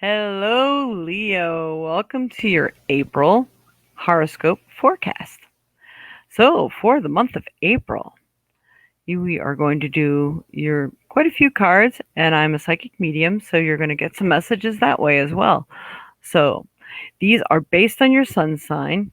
Hello, Leo. Welcome to your April horoscope forecast. So, for the month of April, we are going to do your quite a few cards, and I'm a psychic medium, so you're going to get some messages that way as well. So, these are based on your sun sign,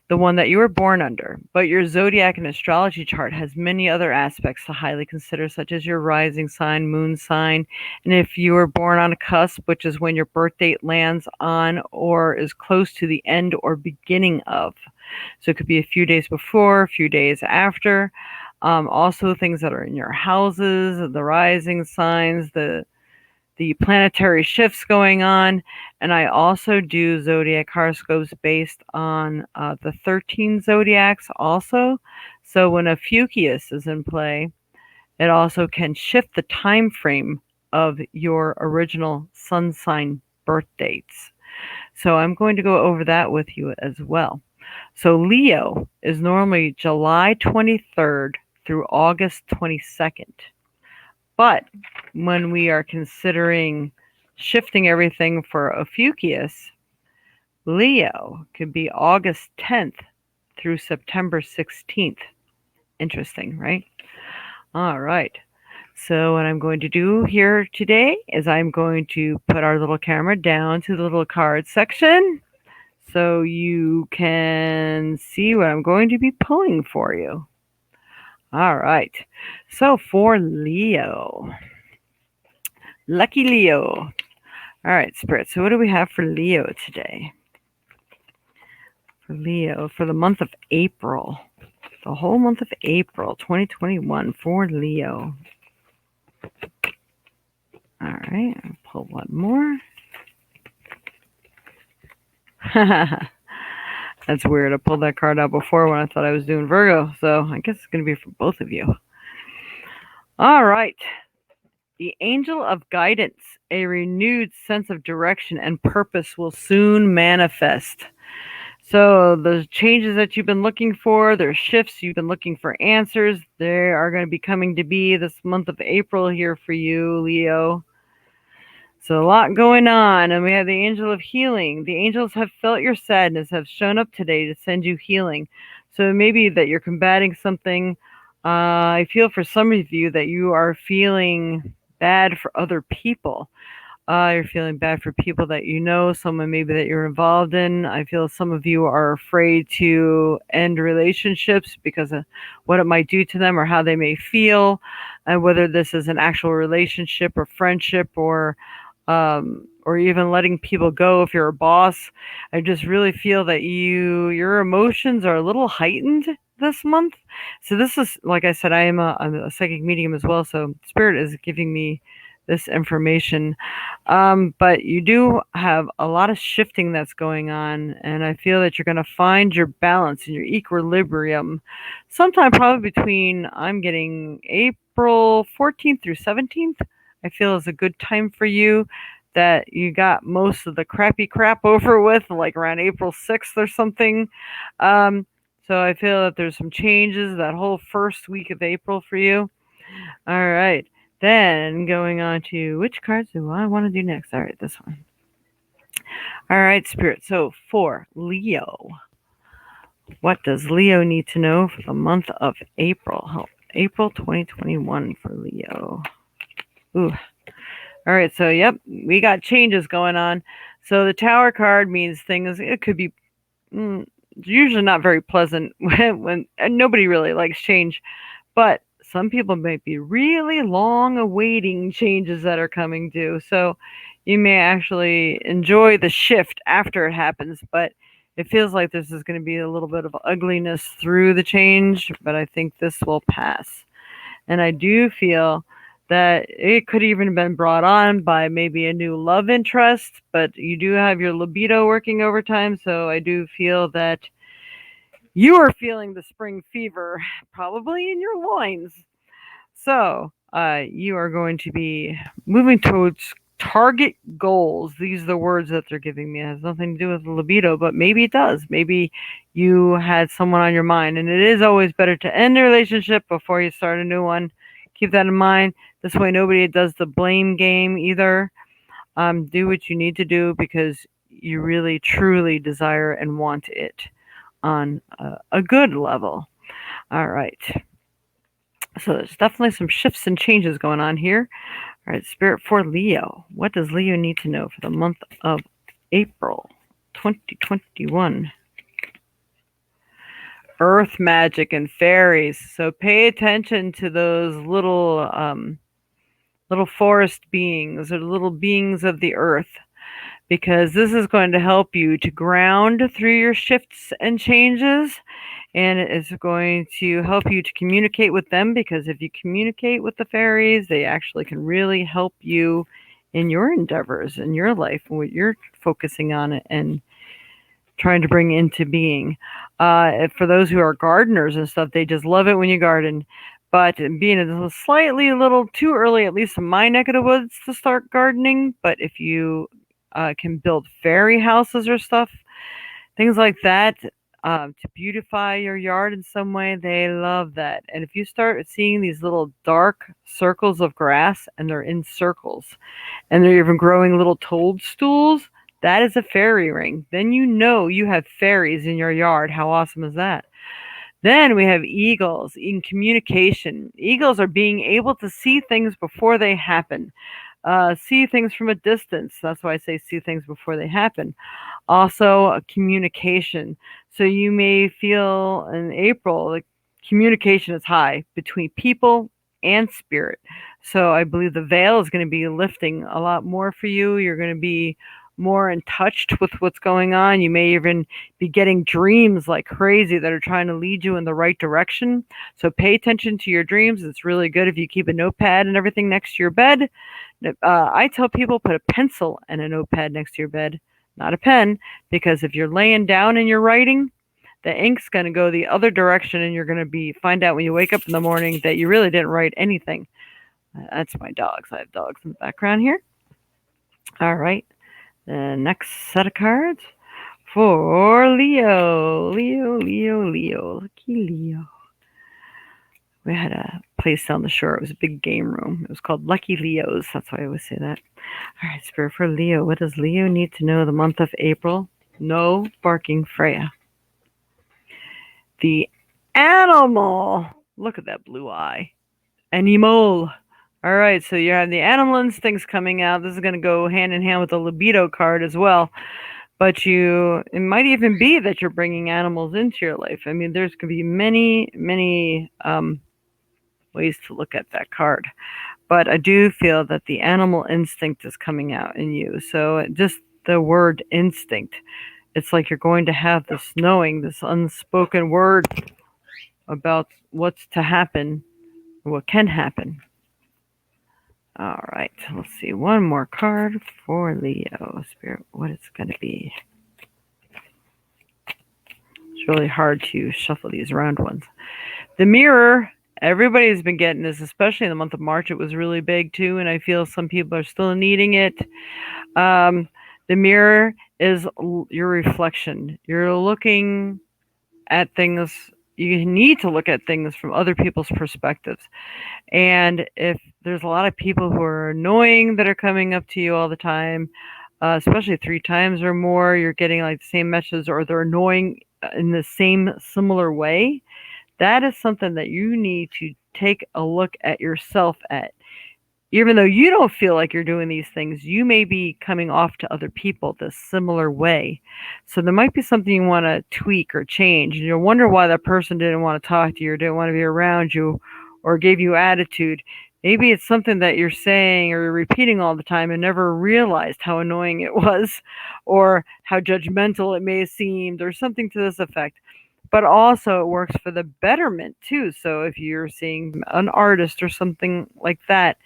the one that you were born under, but your zodiac and astrology chart has many other aspects to highly consider, such as your rising sign, moon sign, and if you were born on a cusp, which is when your birth date lands on or is close to the end or beginning of. So it could be a few days before, a few days after. Also, things that are in your houses, the rising signs, the planetary shifts going on, and I also do zodiac horoscopes based on the 13 zodiacs also. So when a Fukius is in play, it also can shift the time frame of your original sun sign birth dates. So I'm going to go over that with you as well. So Leo is normally July 23rd through August 22nd. But when we are considering shifting everything for Ophiuchus, Leo could be August 10th through September 16th. Interesting, right? All right. So what I'm going to do here today is I'm going to put our little camera down to the little card section so you can see what I'm going to be pulling for you. All right. So for Leo, lucky Leo. All right, Spirit. So what do we have for Leo today? For Leo, for the month of April. The whole month of April 2021 for Leo. All right, I'll pull one more. That's weird. I pulled that card out before when I thought I was doing Virgo. So I guess it's going to be for both of you. All right. The angel of guidance, a renewed sense of direction and purpose will soon manifest. So the changes that you've been looking for, there's shifts, you've been looking for answers, they are going to be coming to be this month of April here for you, Leo. So a lot going on, and we have the angel of healing. The angels have felt your sadness, have shown up today to send you healing. So maybe that you're combating something. I feel for some of you that you are feeling bad for other people. You're feeling bad for people that you know, someone maybe that you're involved in. I feel some of you are afraid to end relationships because of what it might do to them or how they may feel, and whether this is an actual relationship or friendship or even letting people go if you're a boss. I just really feel that your emotions are a little heightened this month. So this is, like I said, I'm a psychic medium as well. So Spirit is giving me this information. But you do have a lot of shifting that's going on, and I feel that you're going to find your balance and your equilibrium sometime probably between, I'm getting April 14th through 17th. I feel is a good time for you, that you got most of the crappy crap over with, like around April 6th or something. So I feel that there's some changes that whole first week of April for you. All right. Then going on to which cards do I want to do next? All right, this one. All right, Spirit. So for Leo, what does Leo need to know for the month of April? April 2021 for Leo. Ooh. All right, so yep, we got changes going on. So the Tower card means things, it could be usually not very pleasant when nobody really likes change, but some people might be really long awaiting changes that are coming due. So you may actually enjoy the shift after it happens, but it feels like this is going to be a little bit of ugliness through the change, but I think this will pass. And I do feel that it could even have been brought on by maybe a new love interest, but you do have your libido working overtime, so I do feel that you are feeling the spring fever, probably in your loins. So you are going to be moving towards target goals. These are the words that they're giving me. It has nothing to do with libido, but maybe it does. Maybe you had someone on your mind, and it is always better to end a relationship before you start a new one. Keep that in mind. This way nobody does the blame game either. Do what you need to do because you really truly desire and want it on a good level. All right. So there's definitely some shifts and changes going on here. All right, Spirit for Leo. What does Leo need to know for the month of April 2021? Earth magic and fairies. So pay attention to those little forest beings or little beings of the earth, because this is going to help you to ground through your shifts and changes, and it's going to help you to communicate with them, because if you communicate with the fairies, they actually can really help you in your endeavors in your life and what you're focusing on and trying to bring into being. For those who are gardeners and stuff, they just love it when you garden. But being a little too early, at least in my neck of the woods, to start gardening. But if you can build fairy houses or stuff, things like that, to beautify your yard in some way, they love that. And if you start seeing these little dark circles of grass, and they're in circles, and they're even growing little toadstools, that is a fairy ring. Then you know you have fairies in your yard. How awesome is that? Then we have eagles in communication. Eagles are being able to see things before they happen, see things from a distance. That's why I say see things before they happen. Also, communication. So you may feel in April, like communication is high between people and spirit. So I believe the veil is going to be lifting a lot more for you. You're going to be more in touch with what's going on. You may even be getting dreams like crazy that are trying to lead you in the right direction. So pay attention to your dreams. It's really good if you keep a notepad and everything next to your bed. I tell people put a pencil and a notepad next to your bed, not a pen, because if you're laying down and you're writing, the ink's going to go the other direction, and you're going to find out when you wake up in the morning that you really didn't write anything. That's my dogs. I have dogs in the background here. All right. The next set of cards for Leo. Leo. Lucky Leo. We had a place down the shore. It was a big game room. It was called Lucky Leo's. That's why I always say that. All right, Spirit for Leo. What does Leo need to know the month of April? No barking Freya. The animal. Look at that blue eye. Animal. All right, so you have the animal instincts coming out. This is going to go hand in hand with the libido card as well. But it might even be that you're bringing animals into your life. I mean, there's going to be many ways to look at that card. But I do feel that the animal instinct is coming out in you. So just the word instinct, it's like you're going to have this knowing, this unspoken word about what's to happen, what can happen. All right, let's see. One more card for Leo. Spirit, what it's going to be. It's really hard to shuffle these round ones. The mirror. Everybody's been getting this, especially in the month of March. It was really big too, and I feel some people are still needing it. The mirror is your reflection. You're looking at things. You need to look at things from other people's perspectives. And if there's a lot of people who are annoying that are coming up to you all the time, especially 3 times or more, you're getting like the same messages, or they're annoying in the same similar way. That is something that you need to take a look at yourself at. Even though you don't feel like you're doing these things, you may be coming off to other people this similar way. So there might be something you want to tweak or change. And you'll wonder why that person didn't want to talk to you or didn't want to be around you or gave you attitude. Maybe it's something that you're saying or you're repeating all the time and never realized how annoying it was, or how judgmental it may have seemed, or something to this effect. But also it works for the betterment too. So if you're seeing an artist or something like that,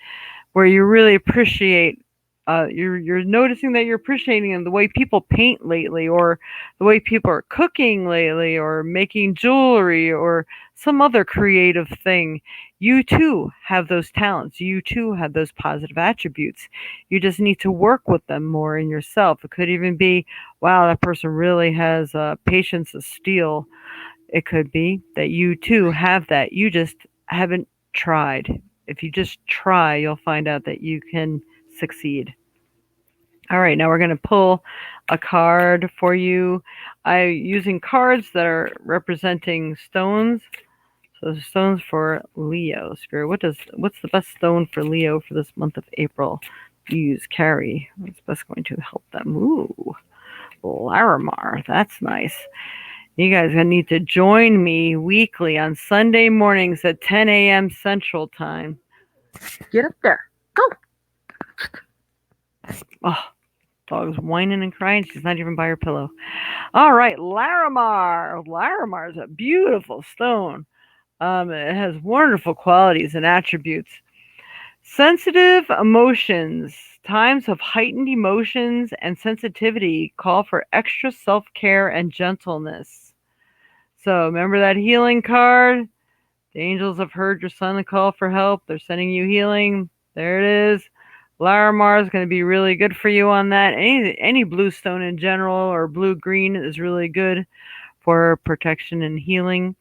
where you really appreciate, you're noticing that you're appreciating the way people paint lately, or the way people are cooking lately, or making jewelry, or some other creative thing. You too have those talents. You too have those positive attributes. You just need to work with them more in yourself. It could even be, wow, that person really has patience of steel. It could be that you too have that. You just haven't tried. If you just try, you'll find out that you can succeed. All right, now we're going to pull a card for you. I'm using cards that are representing stones. So stones for Leo. Spirit, what's the best stone for Leo for this month of April? Use, carry. What's best going to help them? Ooh, Larimar. That's nice. You guys are gonna need to join me weekly on Sunday mornings at 10 a.m. Central Time. Get up there. Go. Oh, dog's whining and crying. She's not even by her pillow. All right, Larimar. Larimar is a beautiful stone. It has wonderful qualities and attributes. Sensitive emotions. Times of heightened emotions and sensitivity call for extra self-care and gentleness. So remember that healing card? The angels have heard your silent call for help. They're sending you healing. There it is. Larimar is going to be really good for you on that. Any blue stone in general or blue green is really good for protection and healing.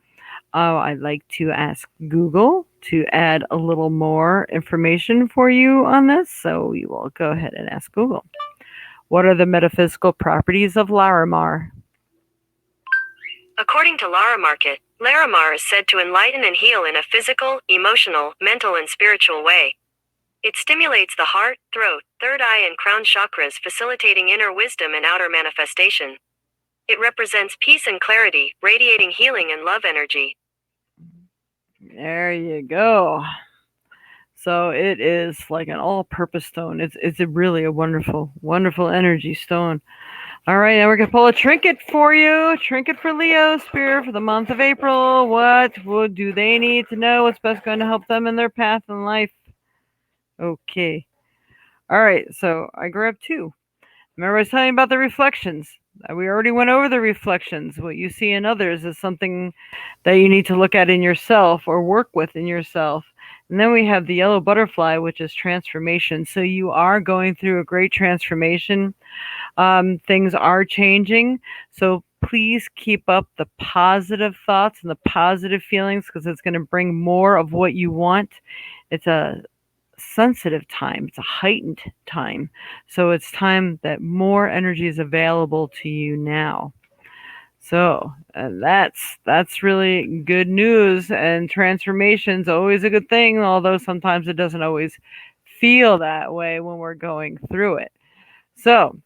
I'd like to ask Google to add a little more information for you on this. So we will go ahead and ask Google. What are the metaphysical properties of Larimar? According to Larimar is said to enlighten and heal in a physical, emotional, mental, and spiritual way. It stimulates the heart, throat, third eye, and crown chakras, facilitating inner wisdom and outer manifestation. It represents peace and clarity, radiating healing and love energy. There you go. So it is like an all-purpose stone. It's really a wonderful, wonderful energy stone. All right, now we're going to pull a trinket for you. Trinket for Leo, Spirit, for the month of April. What do they need to know? What's best going to help them in their path in life? Okay. All right, so I grabbed two. Remember I was telling you about the reflections. We already went over the reflections. What you see in others is something that you need to look at in yourself or work with in yourself. And then we have the yellow butterfly, which is transformation. So you are going through a great transformation. Things are changing. So please keep up the positive thoughts and the positive feelings because it's going to bring more of what you want. It's a sensitive time. It's a heightened time. So it's time that more energy is available to you now. So that's really good news, and transformation's always a good thing, although sometimes it doesn't always feel that way when we're going through it. So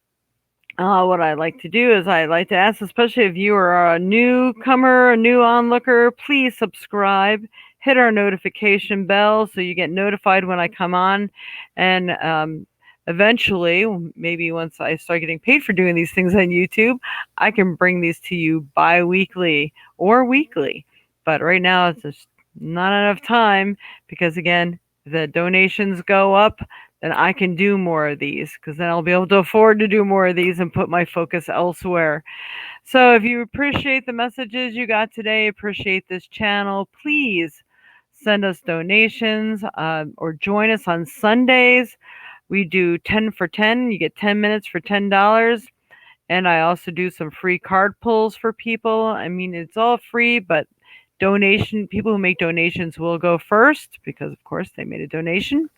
what I like to do is I like to ask, especially if you are a newcomer, a new onlooker, please subscribe, hit our notification bell so you get notified when I come on. And eventually, maybe once I start getting paid for doing these things on YouTube, I can bring these to you bi-weekly or weekly. But right now, it's just not enough time because, again, the donations go up, then I can do more of these because then I'll be able to afford to do more of these and put my focus elsewhere. So if you appreciate the messages you got today, appreciate this channel, please send us donations or join us on Sundays. We do 10 for 10. You get 10 minutes for $10. And I also do some free card pulls for people. I mean, it's all free, but people who make donations will go first because, of course, they made a donation.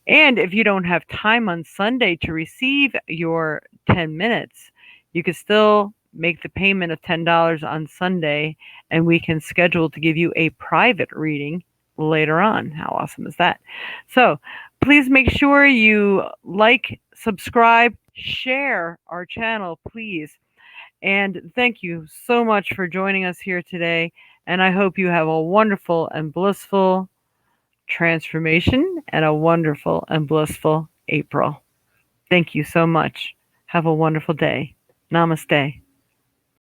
And if you don't have time on Sunday to receive your 10 minutes, you can still make the payment of $10 on Sunday, and we can schedule to give you a private reading later on. How awesome is that? So please make sure you like, subscribe, share our channel, please. And thank you so much for joining us here today. And I hope you have a wonderful and blissful transformation and a wonderful and blissful April. Thank you so much. Have a wonderful day. Namaste.